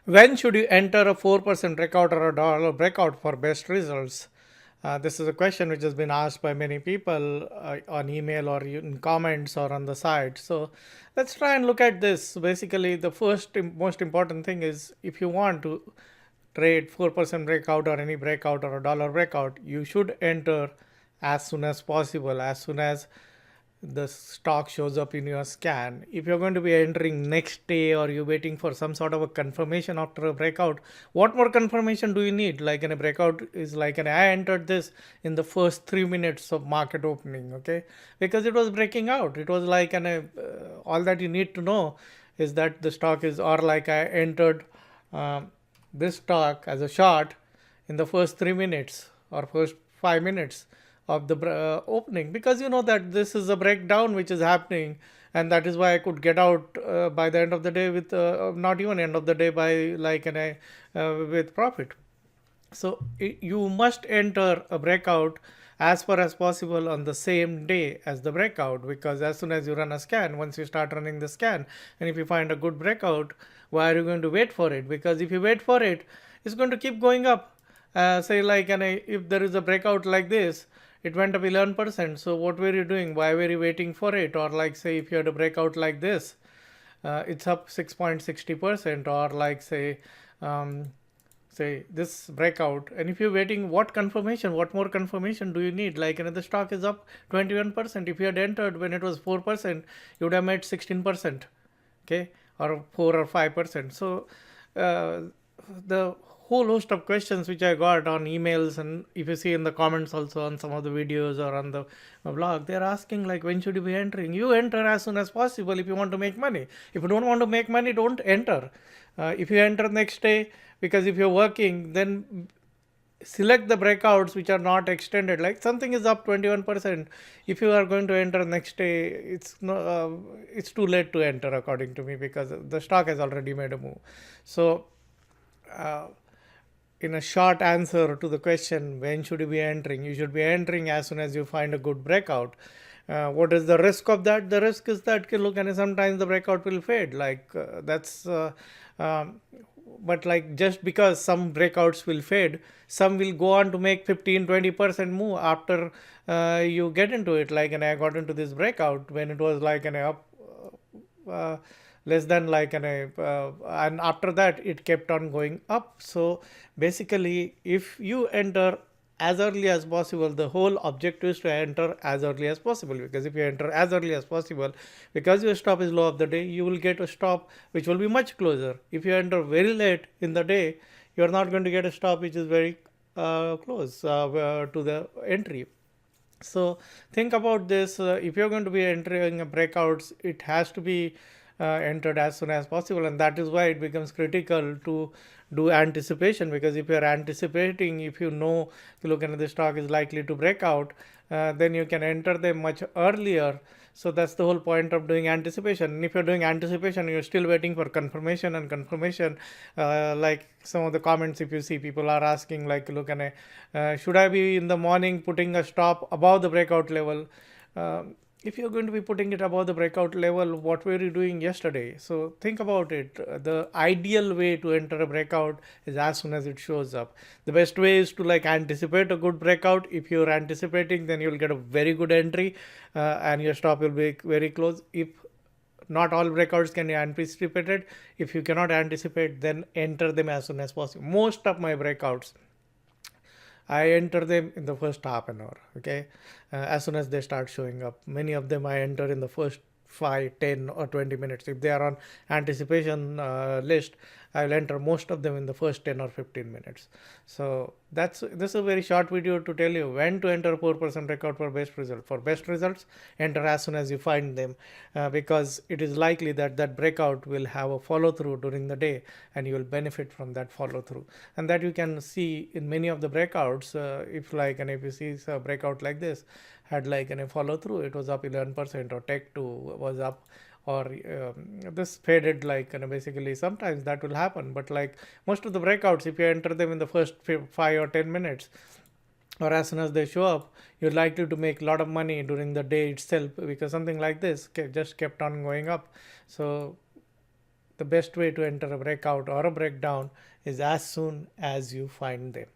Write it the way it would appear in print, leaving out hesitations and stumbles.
When should you enter a 4% breakout or a dollar breakout for best results? This is a question which has been asked by many people on email or in comments or on the site. So let's try and look at this. Basically, the first most important thing is if you want to trade 4% breakout or any breakout or a dollar breakout, you should enter as soon as possible, as soon as the stock shows up in your scan. If you're going to be entering next day or you're waiting for some sort of a confirmation after a breakout, what more confirmation do you need? Like in a breakout is like I entered this in the first 3 minutes of market opening, okay? Because it was breaking out. It was like all that you need to know is that the stock is, or like I entered this stock as a short in the first 3 minutes or first 5 minutes of the opening, because you know that this is a breakdown which is happening, and that is why I could get out by the end of the day with not even end of the day by with profit. So you must enter a breakout as far as possible on the same day as the breakout, because as soon as you run a scan, once you start running the scan, and if you find a good breakout, why are you going to wait for it? Because if you wait for it, it's going to keep going up. Say if there is a breakout like this, it went up 11%. So what were you doing? Why were you waiting for it? Or like say if you had a breakout like this, it's up 6.60%, or like say this breakout, and if you're waiting, what confirmation, what more confirmation do you need? Like the stock is up 21%. If you had entered when it was 4%, you would have made 16%, okay, or 4 or 5%. So the whole host of questions which I got on emails, and if you see in the comments also on some of the videos or on the blog, they're asking like, when should you be entering? You enter as soon as possible if you want to make money. If you don't want to make money, don't enter. If you enter next day, because if you're working, then select the breakouts which are not extended. Like something is up 21%, if you are going to enter next day, it's too late to enter according to me, because the stock has already made a move. So uh, in a short answer to the question, when should you be entering? You should be entering as soon as you find a good breakout. What is the risk of that? The risk is that, look, and sometimes the breakout will fade. Um, but like just because some breakouts will fade, some will go on to make 15-20% move after you get into it. Like, and I got into this breakout when it was like an up. Less than and after that it kept on going up. So basically, if you enter as early as possible, the whole objective is to enter as early as possible, because if you enter as early as possible, because your stop is low of the day, you will get a stop which will be much closer. If you enter very late in the day, you are not going to get a stop which is very close to the entry. So think about this. If you're going to be entering breakouts, it has to be entered as soon as possible, and that is why it becomes critical to do anticipation. Because if you're anticipating, if you know, look, at the stock is likely to break out, then you can enter them much earlier. So that's the whole point of doing anticipation. And if you're doing anticipation, you're still waiting for confirmation and confirmation. Like some of the comments, if you see, people are asking like, look, should I be in the morning putting a stop above the breakout level? If you're going to be putting it above the breakout level, what were you doing yesterday? So think about it. The ideal way to enter a breakout is as soon as it shows up. The best way is to like anticipate a good breakout. If you're anticipating, then you'll get a very good entry, and your stop will be very close. If not all breakouts can be anticipated, if you cannot anticipate, then enter them as soon as possible. Most of my breakouts, I enter them in the first half an hour. Okay, as soon as they start showing up, many of them I enter in the first 5, 10, or 20 minutes. If they are on anticipation list, I will enter most of them in the first 10 or 15 minutes. So this is a very short video to tell you when to enter 4% breakout for best result. For best results, enter as soon as you find them, because it is likely that that breakout will have a follow through during the day, and you will benefit from that follow through. And that you can see in many of the breakouts. If you see a breakout like this had a follow through, it was up 11%, or tech 2 was up, or this faded, basically sometimes that will happen. But like most of the breakouts, if you enter them in the first 5 or 10 minutes, or as soon as they show up, you're likely to make a lot of money during the day itself, because something like this just kept on going up. So the best way to enter a breakout or a breakdown is as soon as you find them.